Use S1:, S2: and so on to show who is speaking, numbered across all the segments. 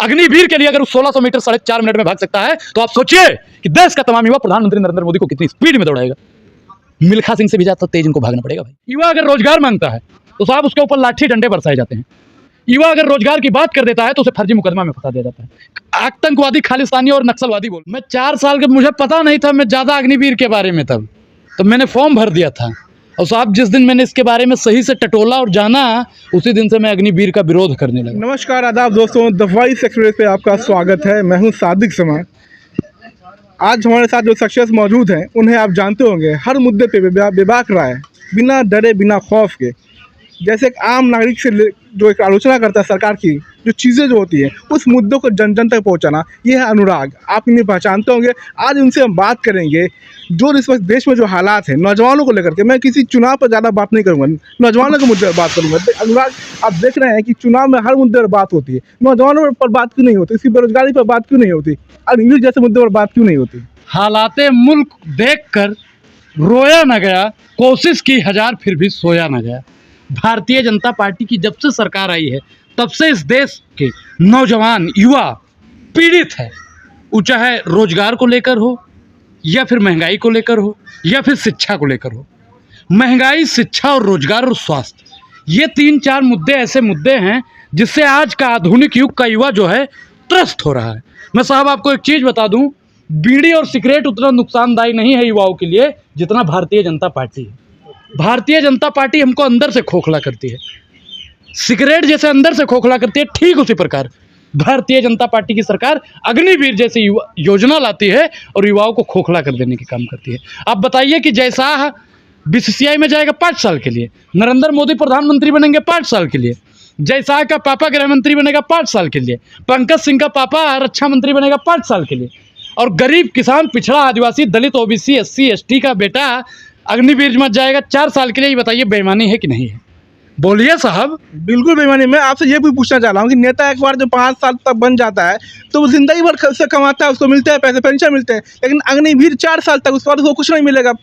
S1: अग्निवीर के लिए अगर 1600 मीटर 4.5 मिनट में भाग सकता है तो आप सोचिए कि देश का तमाम युवा प्रधानमंत्री नरेंद्र मोदी को कितनी स्पीड में दौड़ाएगा। मिल्खा सिंह से भी ज्यादा तेज इनको भागना पड़ेगा भाई। युवा अगर रोजगार मांगता है तो साहब उसके ऊपर लाठी डंडे बरसाए जाते हैं। युवा अगर रोजगार की बात कर देता है तो उसे फर्जी मुकदमा में फंसा दिया जाता है। आतंकवादी, खालिस्तानी और नक्सलवादी बोल। मैं 4 साल के, मुझे पता नहीं था मैं ज्यादा अग्निवीर के बारे में तब तो मैंने फॉर्म भर दिया था और साहब जिस दिन मैंने इसके बारे में सही से टटोला और जाना उसी दिन से मैं अग्निवीर का विरोध करने लगा।
S2: नमस्कार, आदाब दोस्तों, द वॉइस एक्सप्रेस पे आपका स्वागत है। मैं हूं सादिक समा। आज हमारे साथ जो शख्सियत मौजूद हैं उन्हें आप जानते होंगे, हर मुद्दे पे बेबाक राय, बिना डरे बिना खौफ के, जैसे एक आम नागरिक से जो एक आलोचना करता है सरकार की, जो चीज़ें जो होती हैं उस मुद्दों को जन जन तक पहुंचाना, ये है अनुराग। आप इन्हें पहचानते होंगे। आज इनसे हम बात करेंगे जो इस वक्त देश में जो हालात हैं नौजवानों को लेकर के। मैं किसी चुनाव पर ज़्यादा बात नहीं करूँगा, नौजवानों के मुद्दे पर बात करूँगा। अनुराग, आप देख रहे हैं कि चुनाव में हर मुद्दे पर बात होती है, नौजवानों पर बात क्यों नहीं होती, इसकी बेरोजगारी पर बात क्यों नहीं होती, और इंग्लिश जैसे मुद्दे पर बात क्यों नहीं होती।
S1: हालाते मुल्क देखकर रोया न गया, कोशिश की हजार फिर भी सोया न गया। भारतीय जनता पार्टी की जब से सरकार आई है तब से इस देश के नौजवान युवा पीड़ित है। वो चाहे रोजगार को लेकर हो या फिर महंगाई को लेकर हो या फिर शिक्षा को लेकर हो। महंगाई, शिक्षा और रोजगार और स्वास्थ्य, ये 3-4 मुद्दे ऐसे मुद्दे हैं जिससे आज का आधुनिक युग का युवा जो है त्रस्त हो रहा है। मैं साहब आपको एक चीज़ बता दूं, बीड़ी और सिगरेट उतना नुकसानदायी नहीं है युवाओं के लिए जितना भारतीय जनता पार्टी है। भारतीय जनता पार्टी हमको अंदर से खोखला करती है। सिगरेट जैसे अंदर से खोखला करती है, ठीक उसी प्रकार भारतीय जनता पार्टी की सरकार अग्निवीर जैसी योजना लाती है और युवाओं को खोखला कर देने के काम करती है। आप बताइए कि जैसा बीसीसीआई में जाएगा 5 साल के लिए, नरेंद्र मोदी प्रधानमंत्री बनेंगे 5 साल के लिए, जयशाह का पापा गृह मंत्री बनेगा 5 साल के लिए, पंकज सिंह का पापा रक्षा मंत्री बनेगा 5 साल के लिए, और गरीब किसान, पिछड़ा, आदिवासी, दलित, ओबीसी, SC ST का बेटा अग्निवीर में जाएगा 4 साल के लिए। ये बताइए बेईमानी है कि नहीं है? बोलिए साहब।
S2: बिल्कुल बेईमानी। मैं आपसे ये भी पूछना चाह रहा हूँ कि नेता एक बार जो 5 साल तक बन जाता है तो वो जिंदगी भर से कमाता है, उसको मिलते हैं पैसे, पेंशन मिलते हैं, लेकिन अग्निवीर 4 साल तक उसके बाद उसको कुछ नहीं मिलेगा।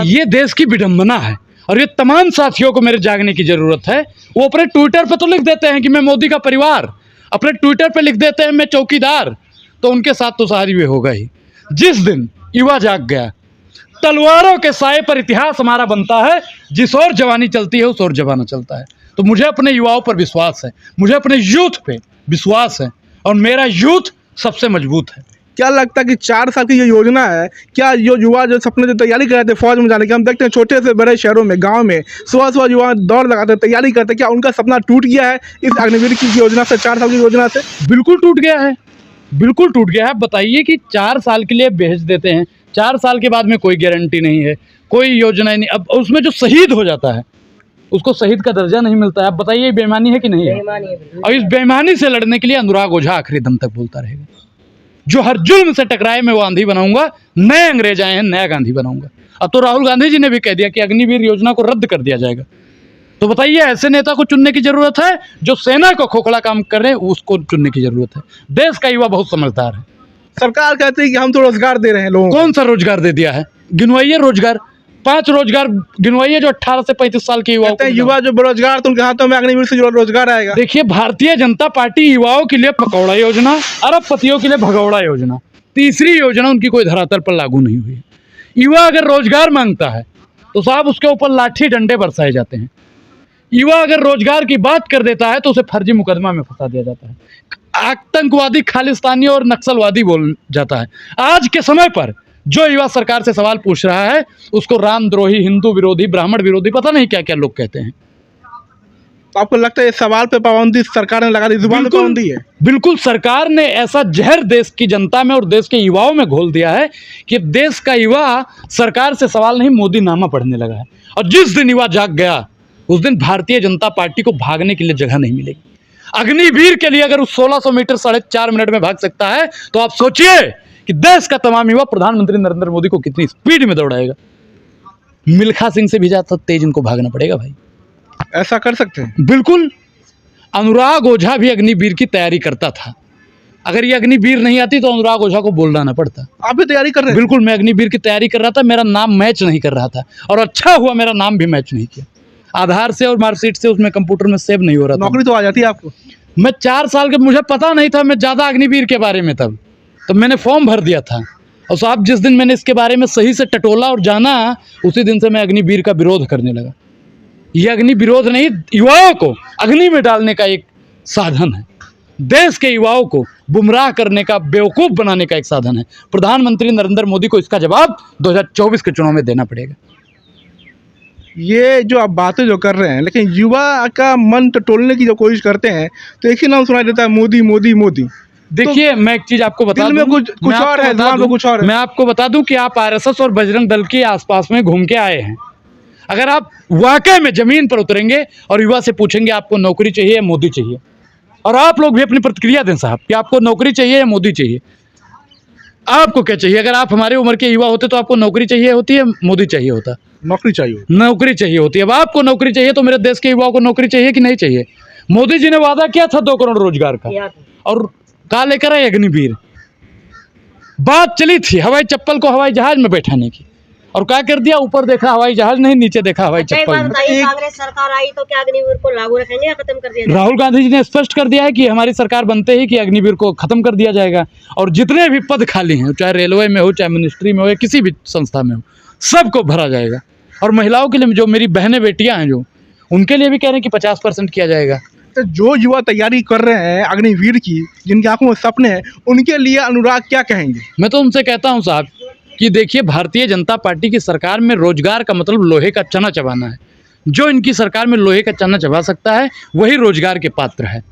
S1: ये देश की विडंबना है और ये तमाम साथियों को मेरे जागने की जरूरत है। वो अपने ट्विटर पर तो लिख देते हैं कि मैं मोदी का परिवार, अपने ट्विटर पर लिख देते हैं मैं चौकीदार, तो उनके साथ तो सारी वे होगा ही। जिस दिन युवा जाग गया, तलवारों के साए पर इतिहास हमारा बनता है, जिस ओर जवानी चलती है उस ओर जमाना चलता है। तो मुझे अपने युवाओं पर विश्वास है, मुझे अपने यूथ पे विश्वास है और मेरा यूथ सबसे मजबूत है।
S2: क्या लगता है कि 4 साल की ये योजना है, क्या ये युवा जो सपने जो तैयारी कर रहे थे फौज में जाने की, हम देखते हैं छोटे से बड़े शहरों में, गाँव में सुबह युवा दौड़ लगाते हैं, तैयारी करते हैं, क्या उनका सपना टूट गया है इस अग्निवीर की योजना से, 4 साल की योजना से?
S1: बिल्कुल टूट गया है, बिल्कुल टूट गया है। बताइए कि 4 साल के लिए भेज देते हैं, 4 साल के बाद में कोई गारंटी नहीं है, कोई योजना नहीं। अब उसमें जो शहीद हो जाता है उसको शहीद का दर्जा नहीं मिलता है। अब बताइए बेईमानी है कि नहीं है? और इस बेईमानी से लड़ने के लिए अनुराग ओझा आखिरी दम तक बोलता रहेगा। जो हर जुल्म से टकराए मैं वो आंधी बनाऊंगा, नए अंग्रेज आए हैं नया गांधी बनाऊंगा। अब तो राहुल गांधी जी ने भी कह दिया कि अग्निवीर योजना को रद्द कर दिया जाएगा। तो बताइए ऐसे नेता को चुनने की जरूरत है जो सेना को खोखला काम कर रहे हैं, उसको चुनने की जरूरत है। देश का युवा बहुत समझदार है।
S2: सरकार कहती है कि हम तो रोजगार दे रहे हैं लोगों को।
S1: कौन सा रोजगार दे दिया है? गिनवाइए रोजगार, 5 रोजगार गिनवाइए जो 18 से 35 साल के
S2: युवा जो बेरोजगार, तो उनके हाथों में अग्निवीर से जो रोजगार आएगा।
S1: देखिए भारतीय जनता पार्टी युवाओं के लिए पकौड़ा योजना, अरबपतियों के लिए भगौड़ा योजना, तीसरी योजना उनकी कोई धरातल पर लागू नहीं हुई है। युवा अगर रोजगार मांगता है तो साहब उसके ऊपर लाठी डंडे बरसाए जाते हैं। युवा अगर रोजगार की बात कर देता है तो उसे फर्जी मुकदमा में फंसा दिया जाता है। आतंकवादी, खालिस्तानी और नक्सलवादी बोल जाता है। आज के समय पर जो युवा सरकार से सवाल पूछ रहा है उसको रामद्रोही, हिंदू विरोधी, ब्राह्मण विरोधी, पता नहीं क्या क्या लोग कहते हैं।
S2: तो आपको लगता है इस सवाल पे पाबंदी सरकार ने लगा दी, जुबान पे पाबंदी है?
S1: बिल्कुल, सरकार ने ऐसा जहर देश की जनता में और देश के युवाओं में घोल दिया है कि देश का युवा सरकार से सवाल नहीं मोदी नामा पढ़ने लगा है। और जिस दिन युवा जाग गया उस दिन भारतीय जनता पार्टी को भागने के लिए जगह नहीं मिलेगी। अग्निवीर के लिए अगर उस 1600 मीटर 4.5 मिनट में भाग सकता है तो आप सोचिए कि देश का तमाम युवा प्रधानमंत्री नरेंद्र मोदी को कितनी स्पीड में दौड़ाएगा। मिल्खा सिंह से भी ज्यादा तेज इनको भागना पड़ेगा भाई।
S2: ऐसा कर सकते हैं?
S1: बिल्कुल। अनुराग ओझा भी अग्निवीर की तैयारी करता था। अगर ये अग्निवीर नहीं आती तो अनुराग ओझा को बोलना ना पड़ता।
S2: आप भी तैयारी कर रहे हैं?
S1: बिल्कुल, मैं अग्निवीर की तैयारी कर रहा था, मेरा नाम मैच नहीं कर रहा था और अच्छा हुआ मेरा नाम भी मैच नहीं किया। आधार से और मार्कशीट से उसमें कंप्यूटर में सेव नहीं हो रहा था।
S2: नौकरी तो आ जाती है आपको?
S1: मैं 4 साल के, मुझे पता नहीं था मैं ज़्यादा अग्निवीर के बारे में तब मैंने फॉर्म भर दिया था। और साहब जिस दिन मैंने इसके बारे में सही से टटोला और जाना, उसी दिन से मैं अग्निवीर का विरोध करने लगा। ये अग्नि विरोध नहीं, युवाओं को अग्नि में डालने का एक साधन है, देश के युवाओं को गुमराह करने का, बेवकूफ़ बनाने का एक साधन है। प्रधानमंत्री नरेंद्र मोदी को इसका जवाब 2024 के चुनाव में देना पड़ेगा।
S2: ये जो आप बातें जो कर रहे हैं, लेकिन युवा का मन टटोलने की जो कोशिश करते हैं तो एक ही नाम सुनाई देता है, मोदी मोदी मोदी।
S1: देखिए, मैं एक चीज़ आपको बता
S2: दिल में
S1: दूं,
S2: कुछ और है, दिमाग में कुछ और है।
S1: मैं आपको बता दूं कि आप आरएसएस और बजरंग दल के आसपास में घूम के आए हैं। अगर आप वाकई में ज़मीन पर उतरेंगे और युवा से पूछेंगे आपको नौकरी चाहिए या मोदी चाहिए, और आप लोग भी अपनी प्रतिक्रिया दें साहब कि आपको नौकरी चाहिए या मोदी चाहिए, आपको क्या चाहिए? अगर आप हमारे उम्र के युवा होते तो आपको नौकरी चाहिए होती है, मोदी चाहिए होता?
S2: नौकरी चाहिए।
S1: नौकरी चाहिए होती है। अब आपको नौकरी चाहिए तो मेरे देश के युवाओं को नौकरी चाहिए कि नहीं चाहिए? मोदी जी ने वादा किया था 2 करोड़ रोजगार का, और कहा लेकर आए अग्निवीर। बात चली थी हवाई चप्पल को हवाई जहाज में बैठाने की, और क्या कर दिया? ऊपर देखा हवाई जहाज नहीं, नीचे देखा हवाई चप्पल नहीं।
S3: कांग्रेस सरकार आई तो क्या अग्निवीर को लागू रखेंगे या खत्म कर दिया जाएगा?
S1: राहुल गांधी जी ने स्पष्ट कर दिया है कि हमारी सरकार बनते ही कि अग्निवीर को खत्म कर दिया जाएगा, और जितने भी पद खाली हैं, चाहे रेलवे में हो, चाहे मिनिस्ट्री में हो, या किसी भी संस्था में हो, सबको भरा जाएगा। और महिलाओं के लिए, जो मेरी बहनें बेटियां हैं, जो उनके लिए भी कह रहे हैं कि 50% किया जाएगा।
S2: तो जो युवा तैयारी कर रहे हैं अग्निवीर की, जिनकी आंखों में सपने हैं, उनके लिए अनुराग क्या कहेंगे?
S1: मैं तो उनसे कहता हूं साहब कि देखिए, भारतीय जनता पार्टी की सरकार में रोजगार का मतलब लोहे का चना चबाना है। जो इनकी सरकार में लोहे का चना चबा सकता है वही रोजगार के पात्र है।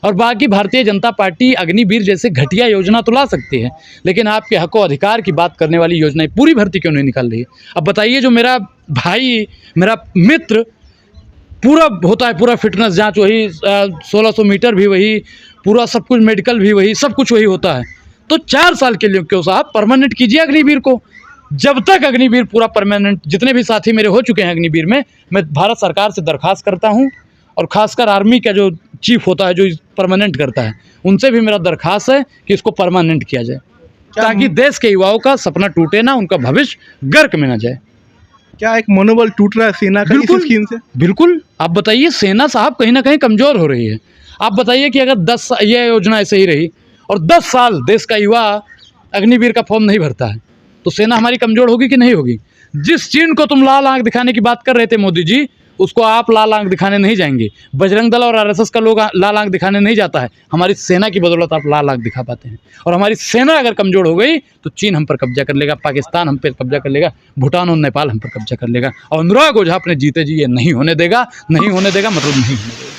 S1: और बाकी भारतीय जनता पार्टी अग्निवीर जैसे घटिया योजना तो ला सकती है, लेकिन आपके हक और अधिकार की बात करने वाली योजनाएं पूरी भर्ती क्यों नहीं निकाल रही है? अब बताइए, जो मेरा भाई, मेरा मित्र पूरा होता है, पूरा फिटनेस जांच वही, 1600 मीटर भी वही, पूरा सब कुछ, मेडिकल भी वही, सब कुछ वही होता है, तो 4 साल के लिए क्यों साहब परमानेंट कीजिए अग्निवीर को। जब तक अग्निवीर पूरा परमानेंट, जितने भी साथी मेरे हो चुके हैं अग्निवीर में, मैं भारत सरकार से दरख्वास्त करता हूं, और खासकर आर्मी का जो चीफ होता है, जो परमानेंट करता है, उनसे भी मेरा दरख्वास्त है कि इसको परमानेंट किया जाए, ताकि देश के युवाओं का सपना टूटे ना, उनका भविष्य गर्क में ना जाए।
S2: क्या एक मनोबल टूट रहा है सेना का इस स्कीम से?
S1: बिल्कुल। आप बताइए, सेना साहब कहीं ना कहीं कमज़ोर हो रही है। आप बताइए कि अगर ये योजना ऐसे ही रही और 10 साल देश का युवा अग्निवीर का फॉर्म नहीं भरता है, तो सेना हमारी कमज़ोर होगी कि नहीं होगी? जिस चीन को तुम लाल आंख दिखाने की बात कर रहे थे मोदी जी, उसको आप लाल आंख दिखाने नहीं जाएंगे। बजरंग दल और आरएसएस का लोग लाल आंख दिखाने नहीं जाता है। हमारी सेना की बदौलत आप लाल आंख दिखा पाते हैं। और हमारी सेना अगर कमज़ोर हो गई तो चीन हम पर कब्जा कर लेगा, पाकिस्तान हम पर कब्जा कर लेगा, भूटान और नेपाल हम पर कब्जा कर लेगा। और अनुराग ओझा अपने जीते जी ये नहीं होने देगा, नहीं होने देगा मतलब नहीं होने देगा।